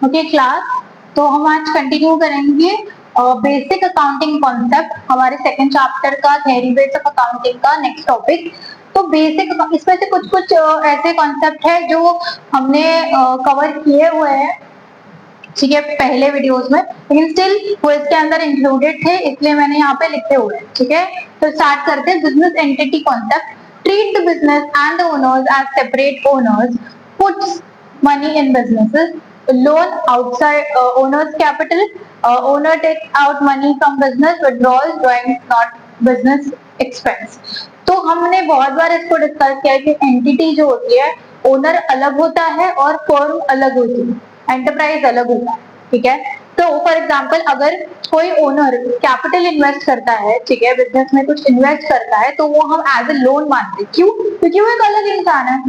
Okay class, तो हम आज कंटिन्यू करेंगे बेसिक अकाउंटिंग कॉन्सेप्ट, हमारे सेकंड चैप्टर का डेरिवेटिव्स ऑफ अकाउंटिंग का नेक्स्ट टॉपिक। तो बेसिक इसमें से कुछ कुछ ऐसे कॉन्सेप्ट है जो हमने कवर किए हुए हैं, ठीक है, पहले वीडियोस में, लेकिन स्टिल वो इसके अंदर इंक्लूडेड थे, इसलिए मैंने यहाँ पे लिखे हुए हैं, ठीक है। तो स्टार्ट करते हैं। Business entity concept, treat the business and the owners as separate owners, puts money in businesses, loan outside owner's capital, owner takes out money from business, withdrawals, drawings not business expense। तो हमने बहुत बार इसको discuss किया कि entity जो होती है, owner अलग होता है और फर्म अलग होती है, एंटरप्राइज अलग होता है, ठीक है। तो फॉर एग्जाम्पल अगर कोई ओनर कैपिटल इन्वेस्ट करता है, ठीक है, बिजनेस में कुछ इन्वेस्ट करता है, तो वो हम एज ए लोन मानते हैं। क्यों? क्योंकि वो एक अलग इंसान है,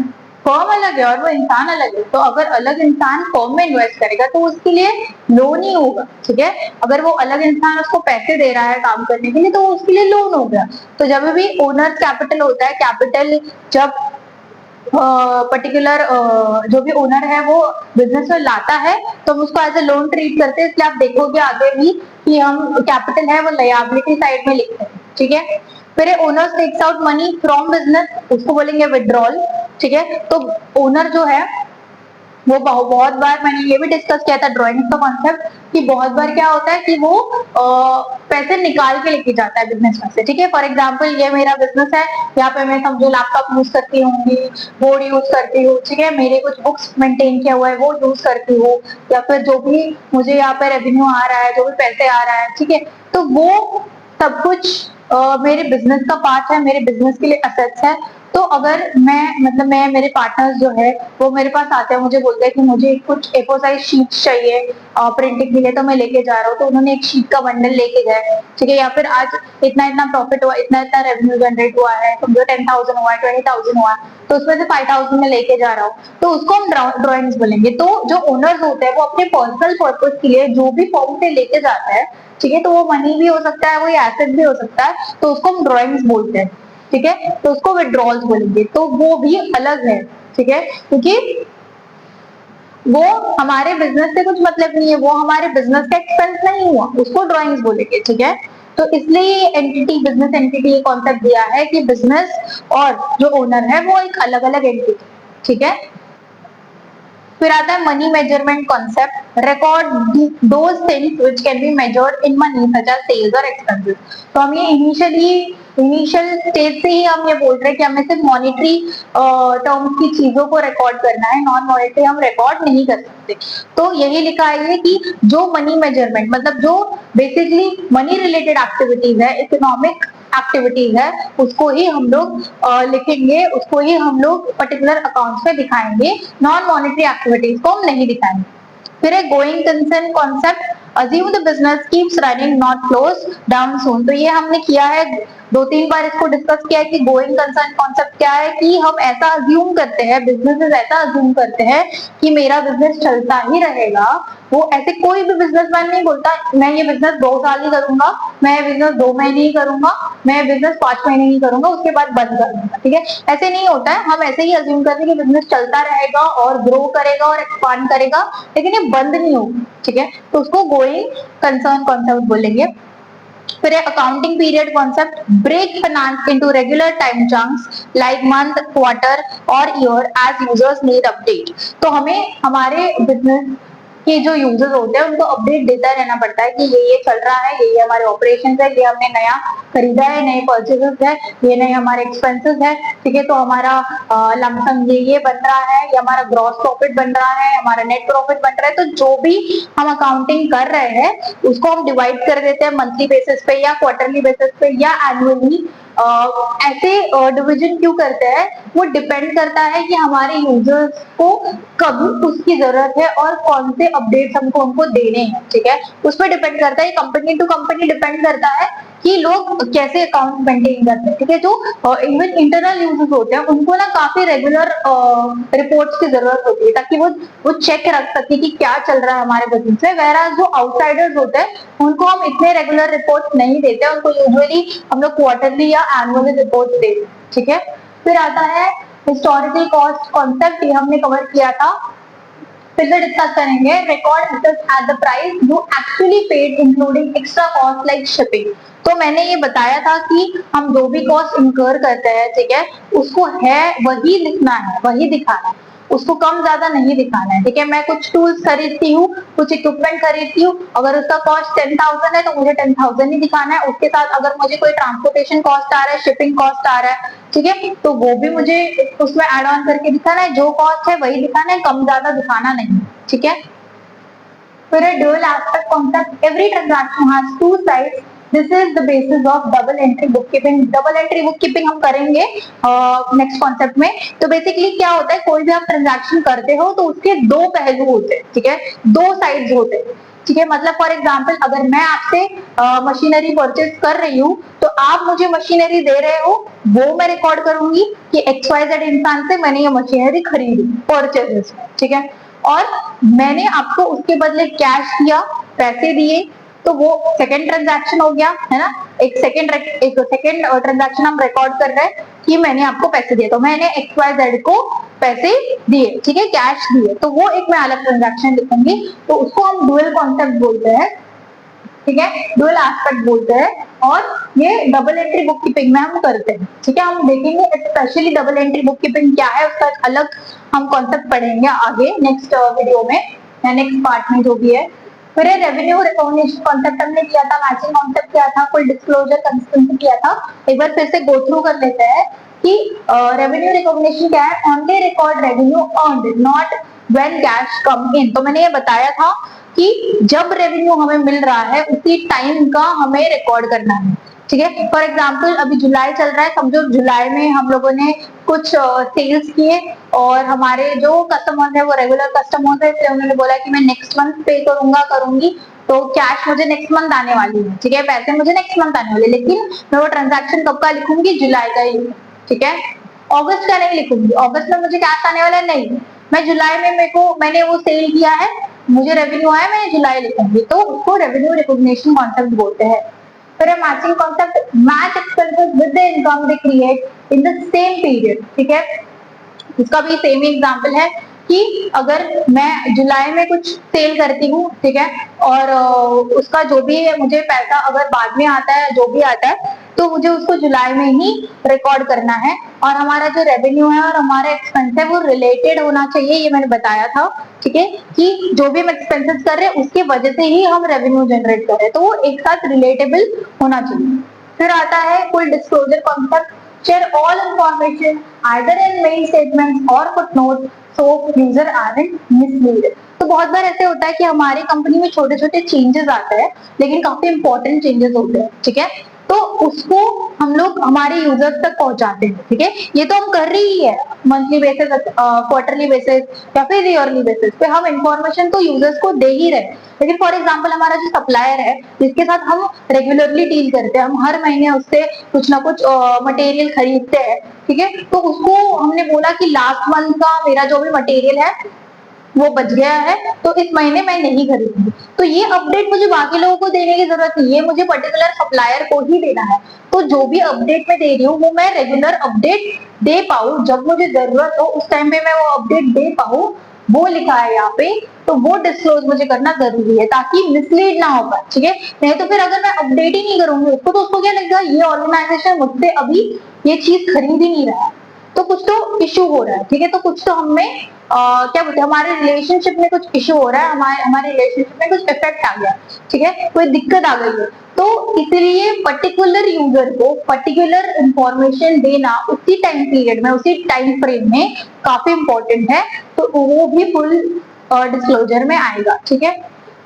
फर्म अलग है और वो इंसान अलग है। तो अगर अलग इंसान फर्म में इन्वेस्ट करेगा तो उसके लिए लोन ही होगा, ठीक है। अगर वो अलग इंसान उसको पैसे दे रहा है काम करने के लिए तो उसके लिए लोन हो गया। तो जब भी ओनर कैपिटल होता है, कैपिटल जब पर्टिकुलर जो भी ओनर है वो बिजनेस में लाता है तो हम उसको एज ए लोन ट्रीट करते हैं। इसलिए आप देखोगे आगे भी कि हम कैपिटल है वो लायबिलिटी साइड में लिखते हैं, ठीक है। फिर owner takes out money from business, उसको बोलेंगे विड्रॉल, ठीक है। तो ओनर जो है वो बहुत बार मैंने ये भी डिस्कस किया था ड्राइंग का कॉन्सेप्ट, कि बहुत बार क्या होता है कि वो पैसे निकाल के लेके जाता है बिजनेस में से, ठीक है। फॉर एग्जांपल ये मेरा बिजनेस है, यहाँ पे मैं समझो लैपटॉप यूज करती होंगी, बोर्ड यूज करती हूँ, ठीक है, मेरे कुछ बुक्स मेंटेन किया हुआ है वो यूज करती हूँ, या फिर जो भी मुझे यहाँ पे रेवेन्यू आ रहा है, जो भी पैसे आ रहा है, ठीक है, तो वो सब कुछ मेरे बिजनेस का पार्ट है, मेरे बिजनेस के लिए असेट्स है। तो अगर मैं मेरे पार्टनर्स जो है वो मेरे पास आते हैं, मुझे बोलते हैं कि मुझे कुछ A4 साइज शीट चाहिए प्रिंटिंग के लिए, तो मैं लेके जा रहा हूँ, तो उन्होंने एक शीट का बंडल लेके गए, ठीक है। या फिर आज इतना इतना प्रॉफिट हुआ, इतना इतना रेवेन्यू जनरेट हुआ है, समझो 10,000 हुआ है, 20,000 हुआ है, तो उसमें से 5,000 में लेके जा रहा हूँ, तो उसको हम ड्रॉइंग्स बोलेंगे। तो जो ओनर्स होते हैं वो अपने पर्सनल पर्पज के लिए जो भी फॉर्म से लेके जाता है, ठीक है, तो वो मनी भी हो सकता है, वो एसेट भी हो सकता है, तो उसको हम ड्रॉइंग्स बोलते हैं, ठीक है। तो उसको विड्रॉल्स बोलेंगे, तो वो भी अलग है, ठीक है, क्योंकि वो हमारे बिजनेस से कुछ मतलब नहीं है, वो हमारे बिजनेस का एक्सपेंस नहीं हुआ, उसको ड्रॉइंग्स बोलेंगे, ठीक है। तो इसलिए एंटिटी, बिजनेस एंटिटी ये कॉन्सेप्ट दिया है कि बिजनेस और जो ओनर है वो एक अलग अलग एंटिटी, ठीक है। फिर आता है money measurement concept, record those things which can be measured in money such as sales और एक्सपेंसेस। तो हम ये इनिशियल स्टेज से ही हम ये बोल रहे हैं कि हमें सिर्फ मॉनेटरी टर्म्स की चीजों को रिकॉर्ड करना है, नॉन मॉनेटरी हम रिकॉर्ड नहीं कर सकते। तो यही लिखा है कि जो मनी मेजरमेंट मतलब जो बेसिकली मनी रिलेटेड एक्टिविटीज है, इकोनॉमिक एक्टिविटीज है, उसको ही हम लोग लिखेंगे, उसको ही हम लोग पर्टिकुलर अकाउंट्स में दिखाएंगे, नॉन मॉनेटरी एक्टिविटीज को हम नहीं दिखाएंगे। फिर है going concern concept, assume the business keeps running not close down soon। तो ये हमने किया है, 2-3 बार इसको डिस्कस किया है कि गोइंग कंसर्न कॉन्सेप्ट क्या है, कि हम ऐसा अज्यूम करते हैं, बिजनेसेस ऐसा अज्यूम करते हैं कि मेरा बिजनेस चलता ही रहेगा। वो ऐसे कोई भी बिजनेसमैन नहीं बोलता मैं ये बिजनेस 2 साल ही करूंगा, मैं बिजनेस 2 महीने ही करूंगा, मैं बिजनेस 5 महीने ही करूंगा, उसके बाद बंद कर दूंगा, ठीक है। ऐसे नहीं होता है, हम ऐसे ही अज्यूम करते हैं कि बिजनेस चलता रहेगा और ग्रो करेगा और एक्सपांड करेगा, लेकिन ये बंद नहीं होगा, ठीक है। तो उसको गोइंग कंसर्न कॉन्सेप्ट बोलेंगे। फिर accounting period concept, break finance into regular time chunks like month, quarter और year as users need update. तो हमें हमारे बिजनेस के जो यूजर्स होते हैं उनको अपडेट देता रहना पड़ता है कि ये चल रहा है, ये हमारे ऑपरेशन है, ये हमने नया खरीदा है, नए परचेजेस है, ये नए हमारे एक्सपेंसेस है, ठीक है। तो हमारा लमसम ये बन रहा है, ये हमारा ग्रॉस प्रॉफिट बन रहा है, हमारा नेट प्रॉफिट बन रहा है। तो जो भी हम अकाउंटिंग कर रहे हैं उसको हम डिवाइड कर देते हैं मंथली बेसिस पे या क्वार्टरली बेसिस पे या एनुअली। ऐसे डिवीजन क्यों करते हैं, वो डिपेंड करता है कि हमारे यूजर्स को कब उसकी जरूरत है और कौन से अपडेट्स हमको उनको देने हैं, ठीक है। उस पर डिपेंड करता है, कंपनी टू कंपनी डिपेंड करता है कि लोग कैसे अकाउंट मेंटेन करते हैं, ठीक है। जो इवन इंटरनल यूजर्स होते हैं उनको ना काफी रेगुलर रिपोर्ट्स की जरूरत होती है ताकि वो चेक रख सके कि क्या चल रहा है हमारे बिजनेस में। वेराज जो आउटसाइडर्स होते हैं उनको हम इतने रेगुलर रिपोर्ट्स नहीं देते, उनको यूजुअली हम लोग क्वार्टरली या एनुअली रिपोर्ट देते हैं, ठीक है। फिर आता है हिस्टोरिकल कॉस्ट कॉन्सेप्ट, ये हमने कवर किया था फिर से डिस्कस करेंगे record assets at the price you actually paid including extra cost like shipping. तो मैंने ये बताया था कि हम जो भी कॉस्ट इंकर करते हैं, ठीक है, उसको है वही लिखना है, वही दिखाना है, उसको कम ज्यादा नहीं दिखाना है, ठीक है। मैं कुछ टूल्स खरीदती हूँ, कुछ इक्विपमेंट खरीदती हूँ, अगर उसका कॉस्ट 10,000 है तो मुझे 10,000 ही दिखाना है। उसके साथ अगर मुझे कोई ट्रांसपोर्टेशन कॉस्ट आ रहा है, शिपिंग कॉस्ट आ रहा है, ठीक है, तो वो भी मुझे उसमें एड ऑन करके दिखाना है। जो कॉस्ट है वही दिखाना है, कम ज्यादा दिखाना नहीं, ठीक है। फिर dual aspect concept, every transaction has two sides. This is the basis of double entry bookkeeping. double entry bookkeeping हम करेंगे नेक्स्ट कॉन्सेप्ट में। तो बेसिकली क्या होता है, कोई भी आप ट्रांजैक्शन करते हो तो उसके दो पहलू होते हैं, ठीक है, दो साइड्स होते हैं, ठीक है। मतलब फॉर एग्जाम्पल अगर मैं आपसे मशीनरी परचेज कर रही हूँ तो आप मुझे मशीनरी दे रहे हो, वो मैं रिकॉर्ड करूंगी कि XYZ इंसान से मैंने ये मशीनरी खरीदी परचेजेस, ठीक है, और मैंने आपको उसके बदले कैश दिया, पैसे दिए, तो वो सेकंड ट्रांजैक्शन हो गया, है ना। एक सेकंड ट्रांजैक्शन हम रिकॉर्ड कर रहे हैं कि मैंने आपको पैसे दिए, तो मैंने XYZ को पैसे दिए, ठीक है, कैश दिए, तो वो एक मैं अलग ट्रांजैक्शन लिखूंगी। तो उसको हम डुअल कॉन्सेप्ट बोलते हैं, ठीक है, डुअल एस्पेक्ट बोलते हैं, और ये डबल एंट्री बुक कीपिंग में हम करते हैं, ठीक है। हम देखेंगे specially double entry book keeping क्या है, उसका अलग हम कॉन्सेप्ट पढ़ेंगे आगे नेक्स्ट वीडियो में या नेक्स्ट पार्ट में जो भी है। फिर रेवेन्यू रिकॉग्निशन कॉन्सेप्ट हमने किया था, मैचिंग कॉन्सेप्ट किया था, फुल डिस्क्लोजर कंसिस्टेंसी किया था। एक बार फिर से गो थ्रू कर लेते हैं कि रेवेन्यू रिकॉग्निशन क्या है, only record revenue earned not when cash come in. तो मैंने ये बताया था कि जब रेवेन्यू हमें मिल रहा है उसी टाइम का हमें रिकॉर्ड करना है, ठीक है। फॉर एग्जाम्पल अभी जुलाई चल रहा है, समझो जुलाई में हम लोगों ने कुछ सेल्स किए और हमारे जो कस्टमर्स है वो रेगुलर कस्टमर्स है, इसलिए उन्होंने बोला कि मैं नेक्स्ट मंथ पे करूंगी, तो कैश मुझे नेक्स्ट मंथ आने वाली है, ठीक है, पैसे मुझे नेक्स्ट मंथ आने वाले, लेकिन मैं वो ट्रांजैक्शन कब का लिखूंगी, जुलाई का ही, ठीक है। अगस्त का नहीं लिखूंगी, अगस्त में मुझे कैश आने वाला नहीं, मैं जुलाई में मैंने वो सेल किया है, मुझे रेवेन्यू आया, मैंने जुलाई लिखूंगी, तो उसको रेवेन्यू रिकॉग्निशन कॉन्सेप्ट बोलते हैं। फिर matching concept, match expenses with the income they create in the same period, ठीक है। इसका भी सेम एग्जांपल है कि अगर मैं जुलाई में कुछ सेल करती हूँ, ठीक है, और उसका जो भी है मुझे पैसा अगर बाद में आता है, जो भी आता है, तो मुझे उसको जुलाई में ही रिकॉर्ड करना है, और हमारा जो रेवेन्यू है और हमारा एक्सपेंस है वो रिलेटेड होना चाहिए, ये मैंने बताया था, ठीक है, कि जो भी हम एक्सपेंसेस कर रहे हैं उसकी वजह से ही हम रेवेन्यू जनरेट कर रहे हैं, तो वो एक साथ रिलेटेबल होना चाहिए। फिर आता है full disclosure concept, share all information either in main statements or footnotes so user aren't misled। तो बहुत बार ऐसे होता है कि हमारी कंपनी में छोटे छोटे चेंजेस आते हैं लेकिन काफी इंपॉर्टेंट चेंजेस होते हैं, ठीक है, तो उसको हम लोग हमारे यूजर्स तक पहुंचाते हैं, ठीक है। ये तो हम कर रही है मंथली बेसिस, क्वार्टरली बेसिस या फिर ईयरली बेसिस पे हम इंफॉर्मेशन तो यूजर्स को दे ही रहे, लेकिन फॉर एग्जांपल हमारा जो सप्लायर है जिसके साथ हम रेगुलरली डील करते हैं, हम हर महीने उससे कुछ ना कुछ मटेरियल खरीदते हैं, ठीक है, तो उसको हमने बोला कि लास्ट मंथ का मेरा जो भी मटेरियल है वो बच गया है तो इस महीने मैं नहीं खरीदूंगी, तो ये अपडेट मुझे बाकी लोगों को देने की जरूरत नहीं, ये मुझे पर्टिकुलर सप्लायर को ही देना है। तो जो भी अपडेट मैं दे रही हूँ वो मैं रेगुलर अपडेट दे पाऊँ, जब मुझे जरूरत हो उस टाइम पे मैं वो अपडेट दे पाऊँ, वो लिखा है यहाँ पे, तो वो डिस्क्लोज मुझे करना जरूरी है ताकि मिसलीड ना हो पाए, ठीक है। नहीं तो फिर अगर मैं अपडेट ही नहीं करूंगी उसको तो उसको क्या लगेगा, ये ऑर्गेनाइजेशन मुझसे अभी ये चीज खरीद ही नहीं रहा है, तो कुछ तो इश्यू हो रहा है, ठीक है, तो कुछ तो हमें क्या बोलते हैं, हमारे रिलेशनशिप में कुछ इश्यू हो रहा है, हमारे रिलेशनशिप में कुछ इफेक्ट आ गया, ठीक है, कोई दिक्कत आ गई है, तो इसलिए पर्टिकुलर यूजर को पर्टिकुलर इंफॉर्मेशन देना उसी टाइम पीरियड में, उसी टाइम फ्रेम में काफी इंपॉर्टेंट है, तो वो भी फुल डिस्क्लोजर में आएगा, ठीक है।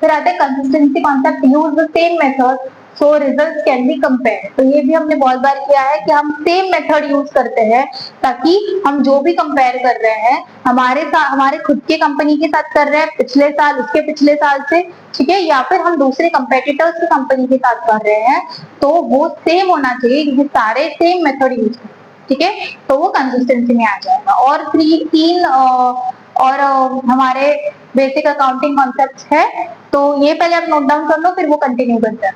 फिर आता है consistency concept, use the same method so results can be compare. तो ये भी हमने बहुत बार किया है कि हम सेम मेथड यूज करते हैं ताकि हम जो भी कंपेयर कर रहे हैं हमारे खुद के कंपनी के साथ कर रहे हैं पिछले साल, उसके पिछले साल से, ठीक है, या फिर हम दूसरे कंपेटिटर्स की कंपनी के साथ कर रहे हैं, तो वो सेम होना चाहिए क्योंकि सारे सेम मेथड यूज करें, ठीक है, तो वो कंसिस्टेंसी में आ जाएगा। और तीन और हमारे बेसिक अकाउंटिंग कॉन्सेप्ट्स है, तो ये पहले आप नोट डाउन कर लो फिर वो कंटिन्यू करते हैं।